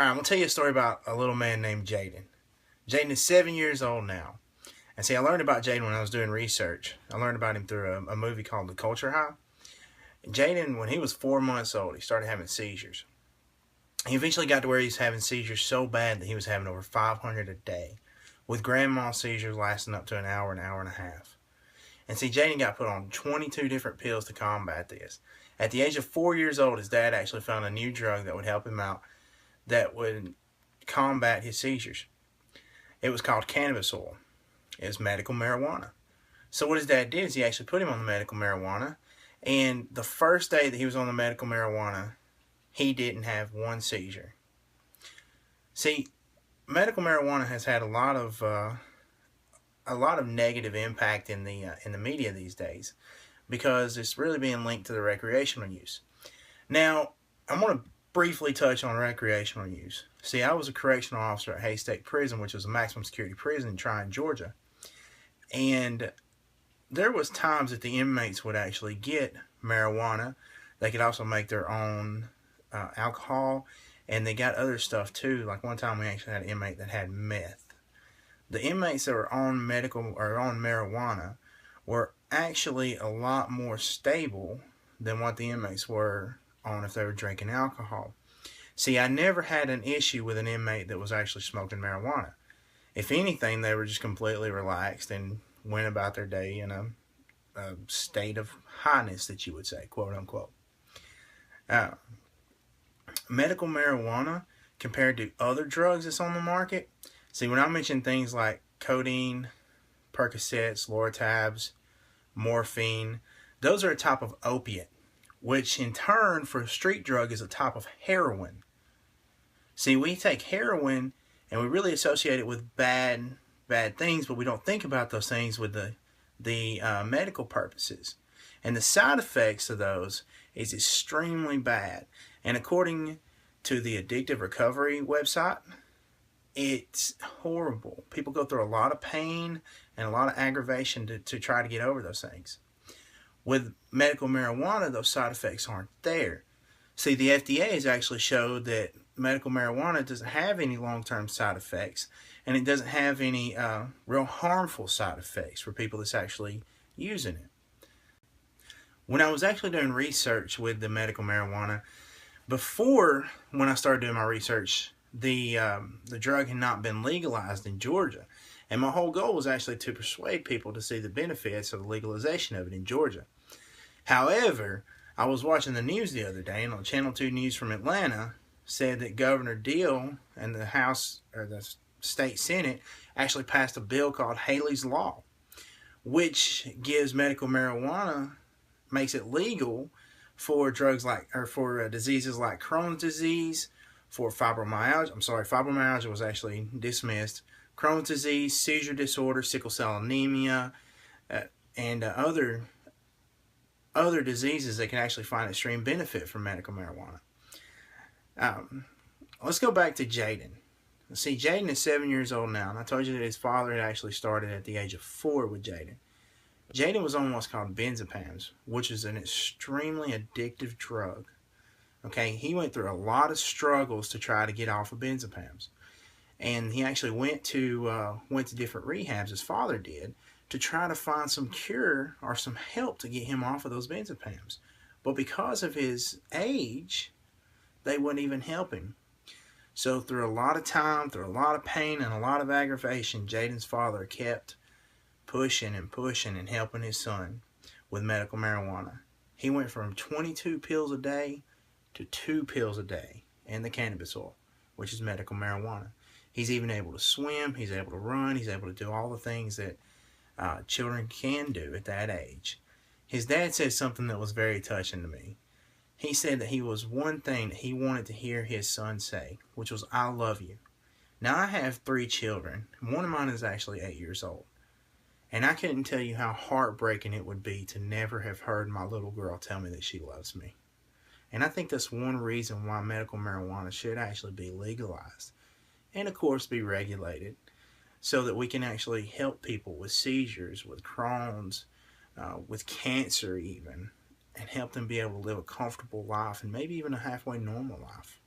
All right, I'm going to tell you a story about a little man named Jaden. Jaden is 7 years old now. And see, I learned about Jaden when I was doing research. I learned about him through a movie called The Culture High. Jaden, when he was 4 months old, he started having seizures. He eventually got to where he was having seizures so bad that he was having over 500 a day, with grand mal seizures lasting up to an hour and a half. And see, Jaden got put on 22 different pills to combat this. At the age of 4 years old, his dad actually found a new drug that would help him out, that would combat his seizures. It was called cannabis oil. It was medical marijuana. So what his dad did is he actually put him on the medical marijuana, and the first day that he was on the medical marijuana, he didn't have one seizure. See, medical marijuana has had a lot of negative impact in the media these days, because it's really being linked to the recreational use. Now, I'm going to briefly touch on recreational use. See, I was a correctional officer at Hays State Prison, which was a maximum security prison in Tryon, Georgia. And there was times that the inmates would actually get marijuana. They could also make their own alcohol, and they got other stuff too. Like one time we actually had an inmate that had meth. The inmates that were on medical or on marijuana were actually a lot more stable than what the inmates were on if they were drinking alcohol. See, I never had an issue with an inmate that was actually smoking marijuana. If anything, they were just completely relaxed and went about their day in a state of highness, that you would say, quote unquote. Medical marijuana compared to other drugs that's on the market. See, when I mention things like codeine, Percocets, Lortabs, morphine, those are a type of opiate, which in turn for a street drug is a type of heroin. See, we take heroin and we really associate it with bad things, but we don't think about those things with the medical purposes. And the side effects of those is extremely bad. And according to the Addictive Recovery website, it's horrible. People go through a lot of pain and a lot of aggravation to try to get over those things. With medical marijuana, those side effects aren't there. See, the FDA has actually showed that medical marijuana doesn't have any long-term side effects, and it doesn't have any real harmful side effects for people that's actually using it. When I was actually doing research with the medical marijuana, when I started doing my research, the drug had not been legalized in Georgia. And my whole goal was actually to persuade people to see the benefits of the legalization of it in Georgia. However, I was watching the news the other day, and on Channel 2 News from Atlanta said that Governor Deal and the House, or the State Senate, actually passed a bill called Haley's Law, which gives medical marijuana, makes it legal for drugs like, or for diseases like Crohn's disease, for fibromyalgia. Fibromyalgia was actually dismissed. Crohn's disease, seizure disorder, sickle cell anemia, and other diseases that can actually find extreme benefit from medical marijuana. Let's go back to Jaden. See, Jaden is 7 years old now, and I told you that his father had actually started at the age of 4 with Jaden. Jaden was on what's called benzodiazepines, which is an extremely addictive drug. Okay, he went through a lot of struggles to try to get off of benzodiazepines, and he actually went to different rehabs, his father did, to try to find some cure or some help to get him off of those benzodiazepines. But because of his age, they wouldn't even help him. So through a lot of time, through a lot of pain and a lot of aggravation, Jaden's father kept pushing and helping his son with medical marijuana. He went from 22 pills a day to 2 pills a day and the cannabis oil, which is medical marijuana. He's even able to swim, he's able to run, he's able to do all the things that children can do at that age. His dad said something that was very touching to me. He said that he was one thing that he wanted to hear his son say, which was, "I love you." Now, I have 3 children. One of mine is actually 8 years old. And I couldn't tell you how heartbreaking it would be to never have heard my little girl tell me that she loves me. And I think that's one reason why medical marijuana should actually be legalized. And of course be regulated, so that we can actually help people with seizures, with Crohn's, with cancer even, and help them be able to live a comfortable life and maybe even a halfway normal life.